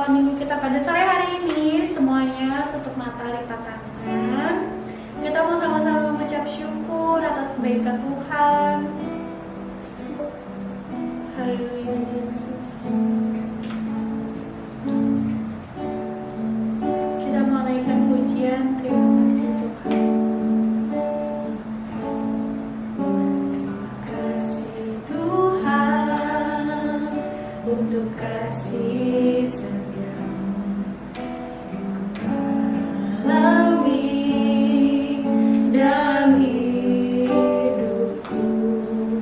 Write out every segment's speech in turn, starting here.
sekolah minggu kita pada sore hari ini. Semuanya tutup mata, lipat tangan. Kita mau sama-sama mengucap syukur atas kebaikan Tuhan. Haleluya Yesus. Kita mau naikkan pujian. Terima kasih Tuhan. Terima kasih Tuhan untuk kasih setiamu yang Kau alami dalam hidupku.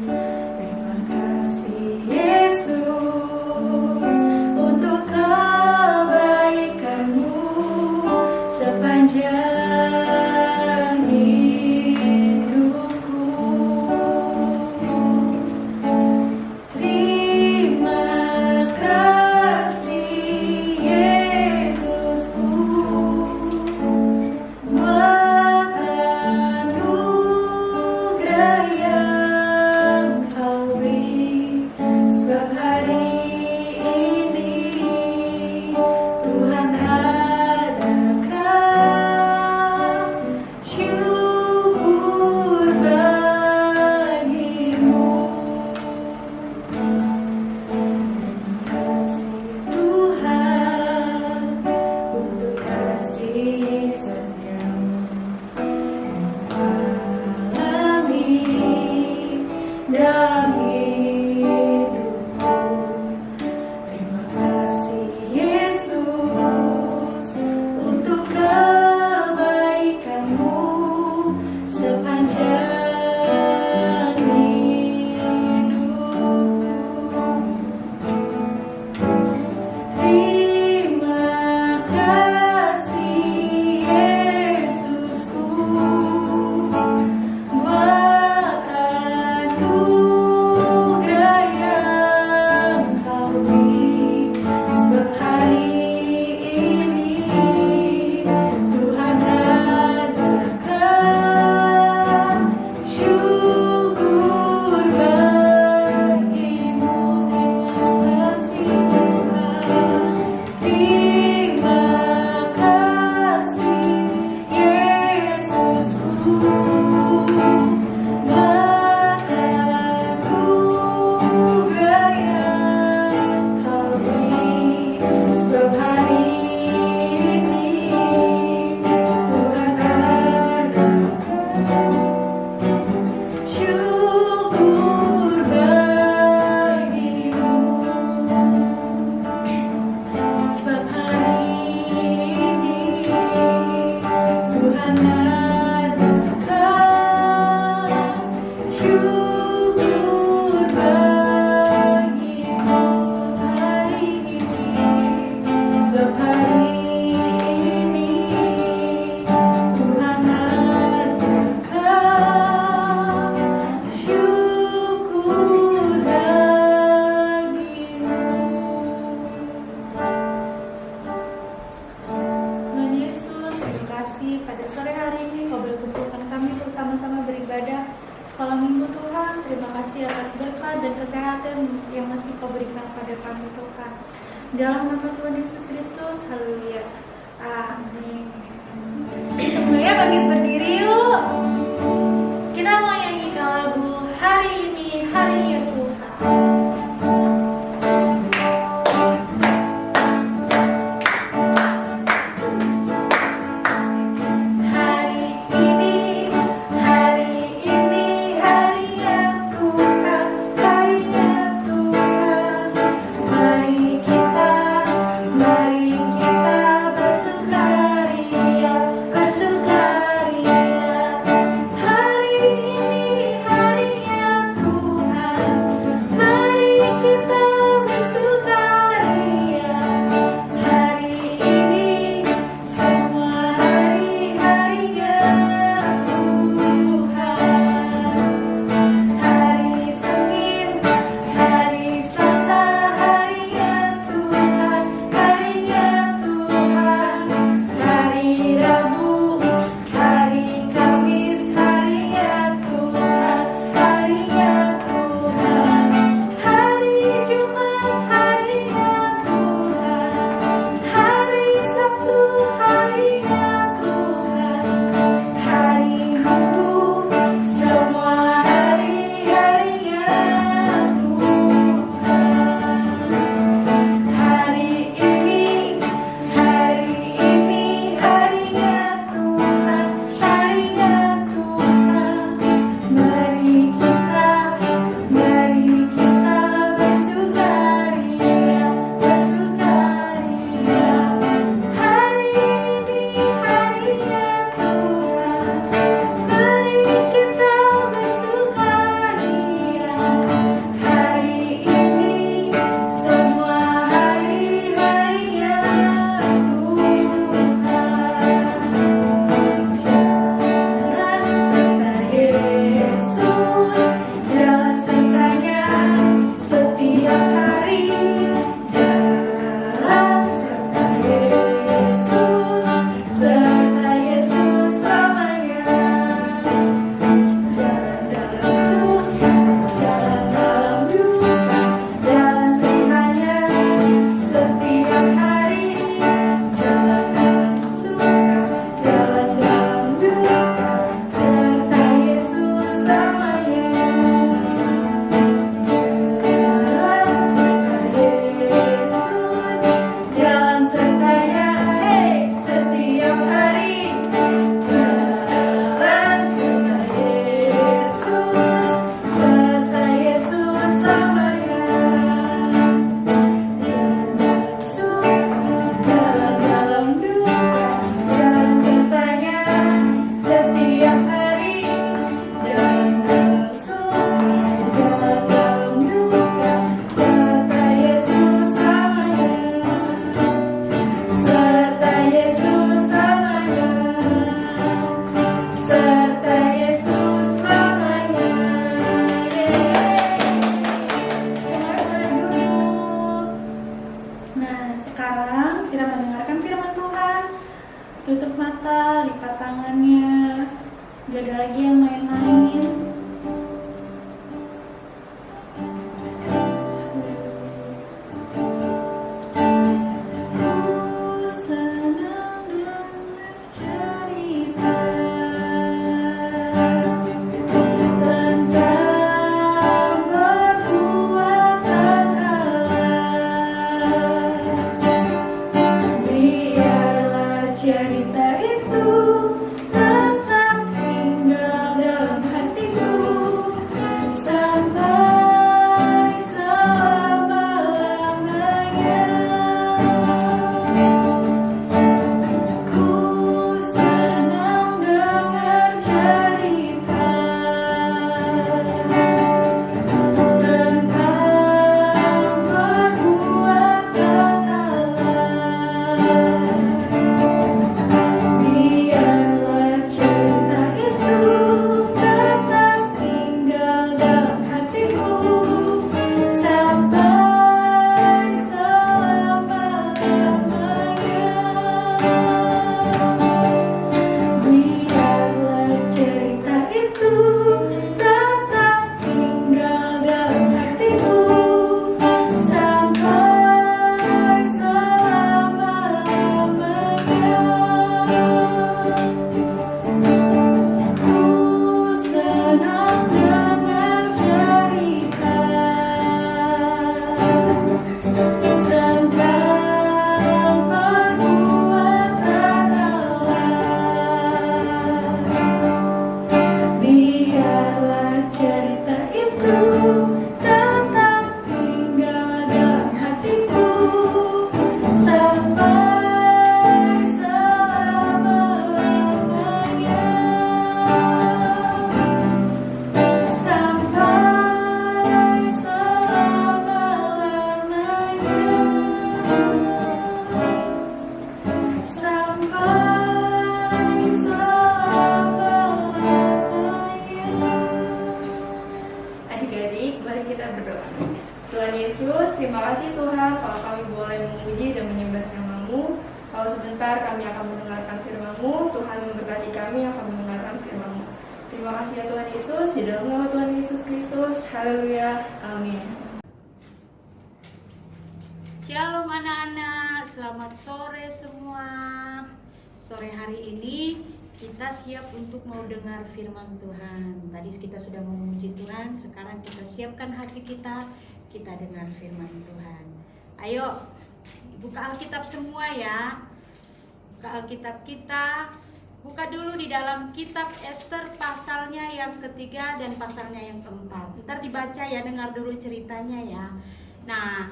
Terima kasih Yesus untuk kebaikan-Mu sepanjang hidupku. Terima kasih Yesusku buat anugerah yang Kau beri. Sebab hari ini Tuhan adakan syukur bagimu. Kasih Tuhan untuk kasih setiamu yang alami dalam hidupku. Terima kasih Yesus untuk kebaikan-Mu sepanjang hidupku. Terima kasih Yesusku buat anugerah yang Kau beri. Sebab hari ini Tuhan adakan syukur bagimu. Terima kasih Yesusku buat anugerah yang Kau beri. Sebab hari ini Tuhan adakan syukur bagimu. Sebab hari ini Tuhan adakan syukur bagimu. Sebab hari ini Tuhan adakan syukur bagimu. Tuhan Yesus, terima kasih pada sore hari ini Kau berkumpulkan kami untuk sama-sama beribadah sekolah minggu Tuhan. Terima kasih atas berkat dan kesehatan yang masih Kau berikan pada kami Tuhan. Dalam nama Tuhan Yesus Kristus, haleluya, amin. Semuanya bagi berdiri yuk. Kita mau nyanyikan lagu hari ini, harinya Tuhan. Hari ini harinya Tuhan, harinya Tuhan. Mari kita bersukaria, bersukaria. kami akan mendengarkan firman-Mu. Tuhan memberkati kami yang akan mendengarkan firman-Mu. Terima kasih ya Tuhan Yesus, di dalam nama Tuhan Yesus Kristus. Haleluya. Amin. Shalom anak-anak, selamat sore semua. Sore hari ini kita siap untuk mau dengar firman Tuhan. Tadi kita sudah memuji Tuhan, sekarang kita siapkan hati kita dengar firman Tuhan. Ayo, buka Alkitab semua ya. Buka Alkitab kita. Buka dulu di dalam kitab Ester pasalnya yang ketiga dan pasalnya yang keempat. Ntar dibaca ya, dengar dulu ceritanya ya. Nah,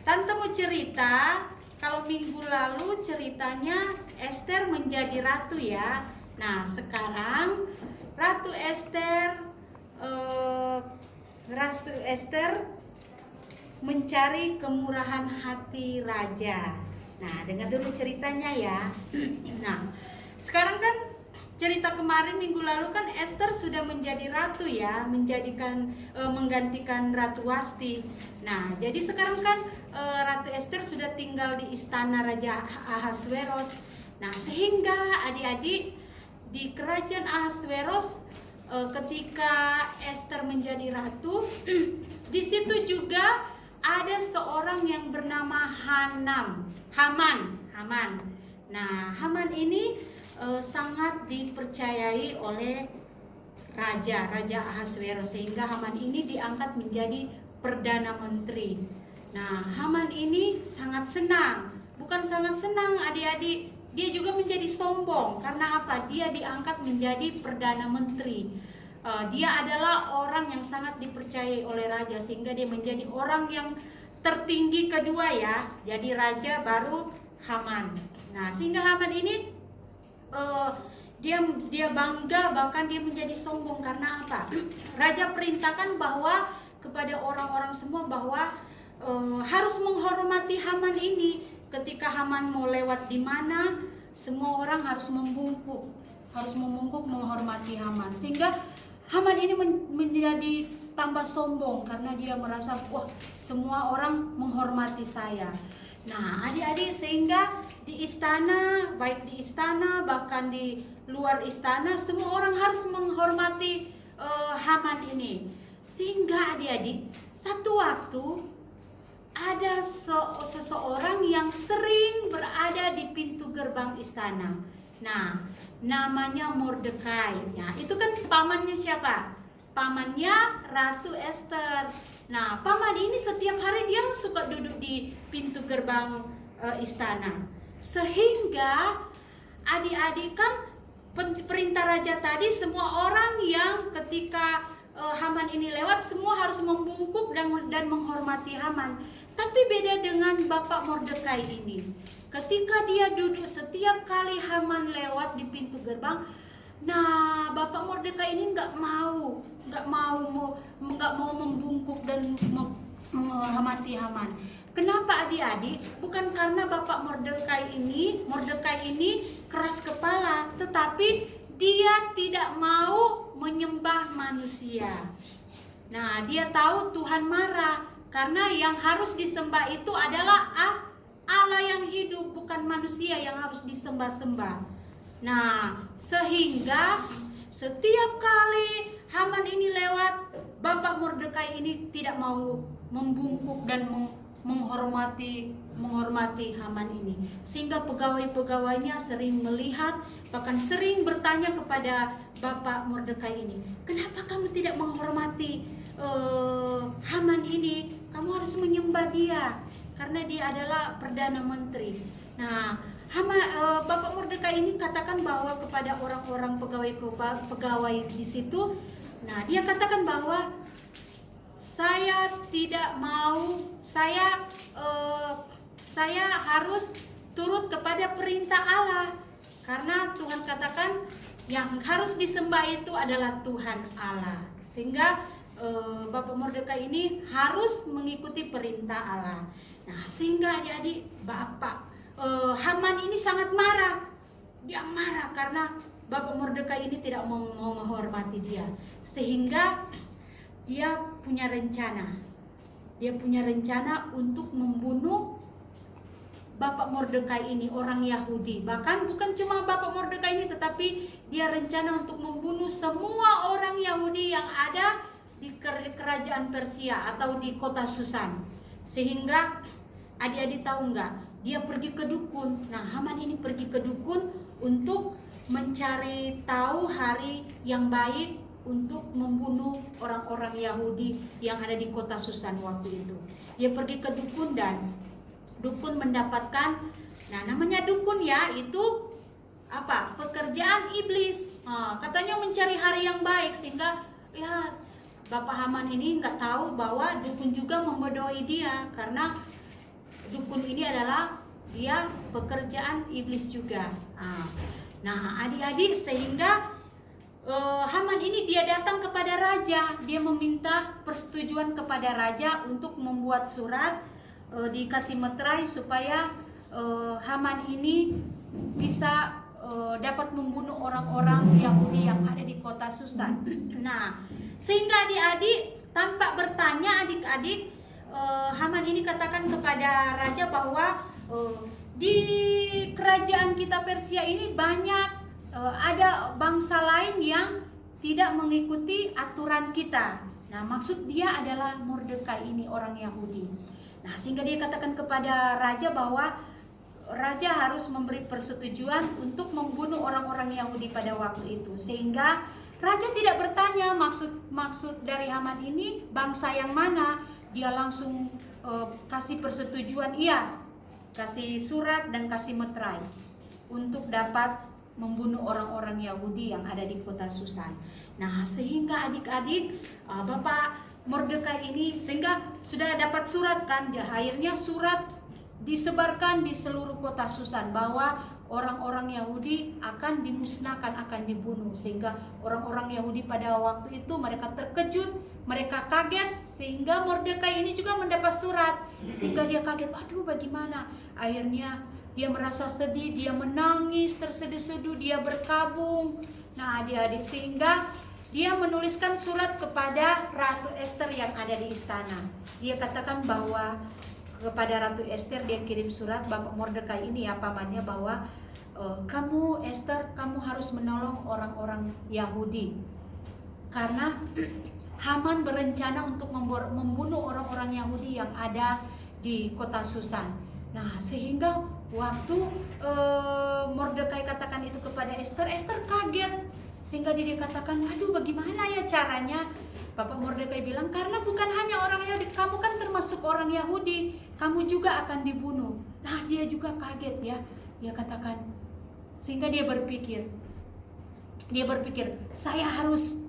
Tante mau cerita, kalau minggu lalu ceritanya Ester menjadi ratu ya. Nah sekarang Ratu Ester mencari kemurahan hati raja. Nah dengar dulu ceritanya ya. Nah sekarang kan cerita kemarin minggu lalu kan Ester sudah menjadi ratu ya, menggantikan Ratu Wasti. Nah jadi sekarang kan Ratu Ester sudah tinggal di istana Raja Ahasveros. Nah sehingga adik-adik di kerajaan Ahasveros ketika Ester menjadi ratu, di situ juga ada seorang yang bernama Haman. Nah Haman ini sangat dipercayai oleh Raja Ahasveros, sehingga Haman ini diangkat menjadi perdana menteri. Nah Haman ini sangat senang, bukan sangat senang adik-adik, dia juga menjadi sombong. Karena apa? Dia diangkat menjadi perdana menteri. Dia adalah orang yang sangat dipercayai oleh raja, sehingga dia menjadi orang yang tertinggi kedua ya. Jadi raja baru Haman. Nah sehingga Haman ini dia bangga, bahkan dia menjadi sombong. Karena apa? Raja perintahkan bahwa kepada orang-orang semua bahwa harus menghormati Haman ini. Ketika Haman mau lewat di mana, semua orang harus membungkuk menghormati Haman. Sehingga Haman ini menjadi tambah sombong karena dia merasa wah semua orang menghormati saya. Nah adik-adik, sehingga di istana, baik di istana bahkan di luar istana, semua orang harus menghormati Haman ini. Sehingga adik-adik, satu waktu ada seseorang yang sering berada di pintu gerbang istana. Nah, namanya Mordekai. Nah, itu kan pamannya siapa? Pamannya Ratu Ester. Nah, paman ini setiap hari dia suka duduk di pintu gerbang istana. Sehingga adik-adik kan perintah raja tadi, semua orang yang ketika Haman ini lewat semua harus membungkuk dan menghormati Haman. Tapi beda dengan Bapak Mordekai ini. Ketika dia duduk setiap kali Haman lewat di pintu gerbang, nah Bapak Mordekai ini nggak mau membungkuk dan menghormati Haman. Kenapa adik-adik? Bukan karena Bapak Mordekai ini keras kepala, tetapi dia tidak mau menyembah manusia. Nah, dia tahu Tuhan marah karena yang harus disembah itu adalah Allah yang hidup, bukan manusia yang harus disembah-sembah. Nah, sehingga setiap kali Haman ini lewat, Bapak Mordekai ini tidak mau membungkuk dan menghormati Haman ini. Sehingga pegawai-pegawainya sering melihat, bahkan sering bertanya kepada Bapak Mordekai ini, kenapa kamu tidak menghormati Haman ini? Kamu harus menyembah dia karena dia adalah perdana menteri. Nah, Bapak Mordekai ini katakan bahwa kepada orang-orang pegawai di situ, nah dia katakan bahwa saya tidak mau, saya harus turut kepada perintah Allah, karena Tuhan katakan yang harus disembah itu adalah Tuhan Allah. Sehingga Bapak Mordekai ini harus mengikuti perintah Allah. Nah, sehingga adik-adik, Haman ini sangat marah. Dia marah karena Bapak Mordekai ini tidak mau menghormati dia. Sehingga dia punya rencana. Dia punya rencana untuk membunuh Bapak Mordekai ini orang Yahudi. Bahkan bukan cuma Bapak Mordekai ini, tetapi dia rencana untuk membunuh semua orang Yahudi yang ada di kerajaan Persia atau di kota Susan. Sehingga adik-adik tahu nggak, dia pergi ke dukun. Nah, Haman ini pergi ke dukun untuk mencari tahu hari yang baik untuk membunuh orang-orang Yahudi yang ada di kota Susan waktu itu. Dia pergi ke dukun dan dukun mendapatkan, nah namanya dukun ya, itu apa? Pekerjaan iblis. Katanya mencari hari yang baik, sehingga ya Bapak Haman ini nggak tahu bahwa dukun juga membodohi dia, karena dukun ini adalah dia pekerjaan iblis juga. Nah adik-adik, sehingga Haman ini dia datang kepada raja, dia meminta persetujuan kepada raja untuk membuat surat, dikasih meterai supaya Haman ini bisa dapat membunuh orang-orang Yahudi yang ada di kota Susan. Nah, sehingga adik-adik tanpa bertanya, adik-adik, Haman ini katakan kepada raja bahwa di kerajaan kita Persia ini banyak ada bangsa lain yang tidak mengikuti aturan kita. Nah, maksud dia adalah Mordekai ini orang Yahudi. Nah, sehingga dia katakan kepada raja bahwa raja harus memberi persetujuan untuk membunuh orang-orang Yahudi pada waktu itu. Sehingga raja tidak bertanya maksud dari Haman ini bangsa yang mana. Dia langsung kasih persetujuan, iya, kasih surat dan kasih meterai untuk dapat membunuh orang-orang Yahudi yang ada di kota Susan. Nah, sehingga adik-adik, Bapak Mordekai ini sehingga sudah dapat surat kan, akhirnya surat disebarkan di seluruh kota Susan bahwa orang-orang Yahudi akan dimusnahkan, akan dibunuh. Sehingga orang-orang Yahudi pada waktu itu mereka terkejut, mereka kaget, sehingga Mordekai ini juga mendapat surat, sehingga dia kaget, aduh bagaimana. Akhirnya dia merasa sedih, dia menangis terseduh-seduh, dia berkabung. Nah adik-adik, sehingga dia menuliskan surat kepada Ratu Ester yang ada di istana. Dia katakan bahwa kepada Ratu Ester, dia kirim surat, Bapak Mordekai ini ya pamannya, bahwa kamu Ester, kamu harus menolong orang-orang Yahudi, karena Haman berencana untuk membunuh orang-orang Yahudi yang ada di kota Susan. Nah, sehingga waktu Mordekai katakan itu kepada Ester, Ester kaget. Sehingga dia katakan, aduh bagaimana ya caranya. Bapak Mordekai bilang, karena bukan hanya orang Yahudi, kamu kan termasuk orang Yahudi, kamu juga akan dibunuh. Nah dia juga kaget ya. Dia katakan, sehingga dia berpikir, saya harus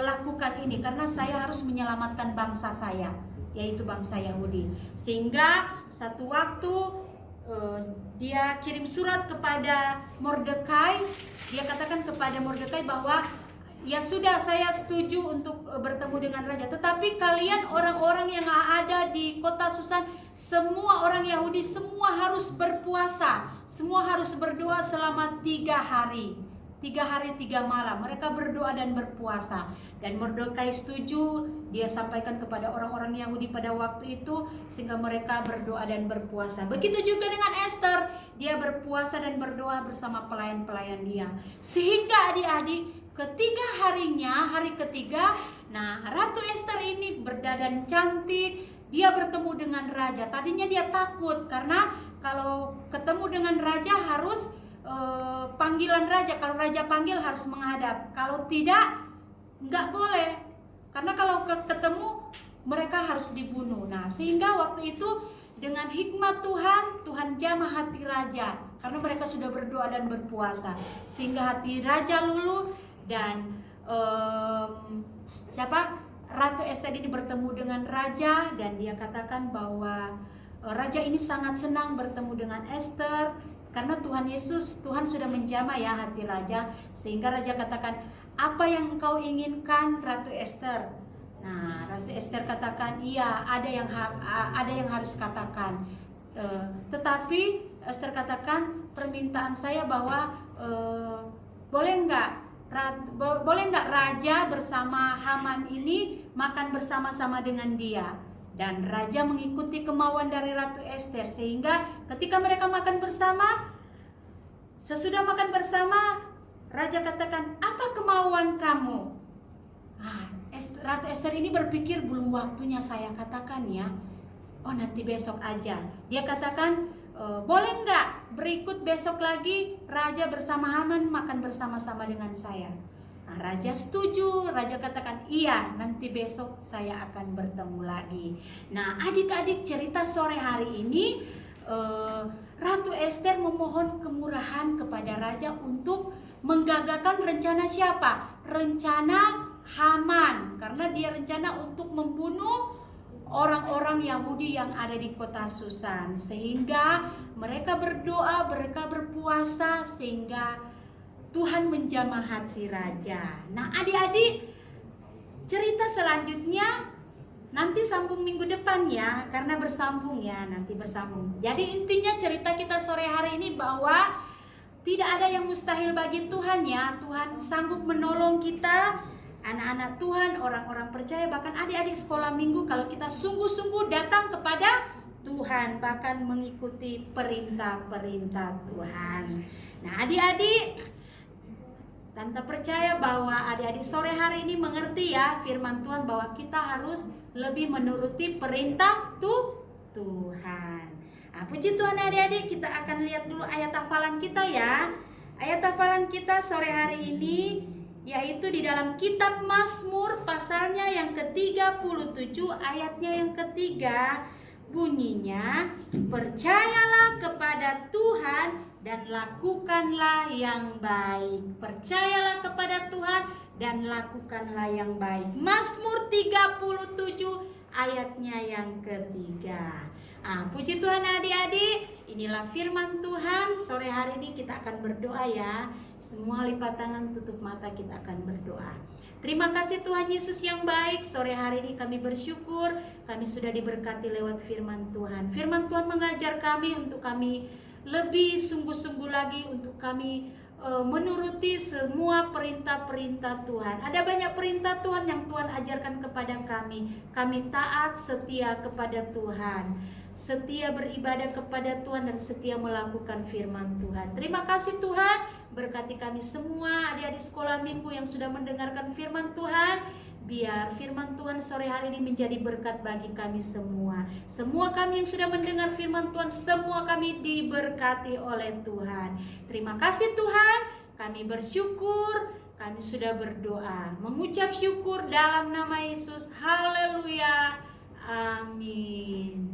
lakukan ini, karena saya harus menyelamatkan bangsa saya, yaitu bangsa Yahudi. Sehingga satu waktu dia kirim surat kepada Mordekai. Dia katakan kepada Mordekai bahwa ya sudah, saya setuju untuk bertemu dengan raja, tetapi kalian orang-orang yang ada di kota Susan, semua orang Yahudi, semua harus berpuasa, semua harus berdoa selama 3 hari 3 malam. Mereka berdoa dan berpuasa. Dan Mordekai setuju. Dia sampaikan kepada orang-orang Yahudi pada waktu itu, sehingga mereka berdoa dan berpuasa. Begitu juga dengan Ester, dia berpuasa dan berdoa bersama pelayan-pelayan dia. Sehingga adik-adik, hari ketiga, nah Ratu Ester ini berdandan cantik, dia bertemu dengan raja. Tadinya dia takut, karena kalau ketemu dengan raja harus panggilan raja. Kalau raja panggil harus menghadap, kalau tidak nggak boleh. Karena kalau ketemu mereka harus dibunuh. Nah, sehingga waktu itu dengan hikmat Tuhan jamah hati raja, karena mereka sudah berdoa dan berpuasa, sehingga hati raja luluh. Dan Ratu Ester ini bertemu dengan raja, dan dia katakan bahwa raja ini sangat senang bertemu dengan Ester, karena Tuhan sudah menjamah ya hati raja. Sehingga raja katakan, apa yang engkau inginkan Ratu Ester? Nah, Ratu Ester katakan, iya, ada yang harus katakan. Tetapi Ester katakan, permintaan saya bahwa boleh nggak raja bersama Haman ini makan bersama-sama dengan dia? Dan raja mengikuti kemauan dari Ratu Ester, sehingga ketika mereka makan bersama, sesudah makan bersama, raja katakan, "Apa kemauan kamu?" Ratu Ester ini berpikir, belum waktunya saya katakan ya. Oh, nanti besok aja. Dia katakan, boleh nggak berikut besok lagi raja bersama Haman makan bersama-sama dengan saya? Raja setuju. Raja katakan, iya, nanti besok saya akan bertemu lagi. Nah, adik-adik, cerita sore hari ini, Ratu Ester memohon kemurahan kepada raja untuk menggagalkan rencana siapa? Rencana Haman, karena dia rencana untuk membunuh orang-orang Yahudi yang ada di kota Susan. Sehingga mereka berdoa, mereka berpuasa, sehingga Tuhan menjamah hati raja. Nah, adik-adik, cerita selanjutnya nanti sambung minggu depan ya, karena bersambung ya, nanti bersambung. Jadi intinya cerita kita sore hari ini bahwa tidak ada yang mustahil bagi Tuhan ya. Tuhan sanggup menolong kita, anak-anak Tuhan, orang-orang percaya, bahkan adik-adik sekolah minggu, kalau kita sungguh-sungguh datang kepada Tuhan, bahkan mengikuti perintah-perintah Tuhan. Nah, adik-adik, Tante percaya bahwa adik-adik sore hari ini mengerti ya firman Tuhan, bahwa kita harus lebih menuruti perintah Tuhan. Nah, puji Tuhan adik-adik, kita akan lihat dulu ayat hafalan kita ya. Ayat hafalan kita sore hari ini yaitu di dalam kitab Mazmur pasalnya yang ke-37 ayatnya yang ketiga. Bunyinya, percayalah kepada Tuhan dan lakukanlah yang baik. Percayalah kepada Tuhan dan lakukanlah yang baik. Mazmur 37 ayatnya yang ketiga. Puji Tuhan adik-adik, inilah firman Tuhan. Sore hari ini kita akan berdoa ya. Semua lipat tangan, tutup mata, kita akan berdoa. Terima kasih Tuhan Yesus yang baik. Sore hari ini kami bersyukur kami sudah diberkati lewat firman Tuhan. Firman Tuhan mengajar kami untuk kami lebih sungguh-sungguh lagi, untuk kami menuruti semua perintah-perintah Tuhan. Ada banyak perintah Tuhan yang Tuhan ajarkan kepada kami. Kami taat, setia kepada Tuhan, setia beribadah kepada Tuhan, dan setia melakukan firman Tuhan. Terima kasih Tuhan, berkati kami semua adik-adik sekolah minggu yang sudah mendengarkan firman Tuhan. Biar firman Tuhan sore hari ini menjadi berkat bagi kami semua. Semua kami yang sudah mendengar firman Tuhan, semua kami diberkati oleh Tuhan. Terima kasih Tuhan, kami bersyukur, kami sudah berdoa, mengucap syukur dalam nama Yesus. Haleluya, amin.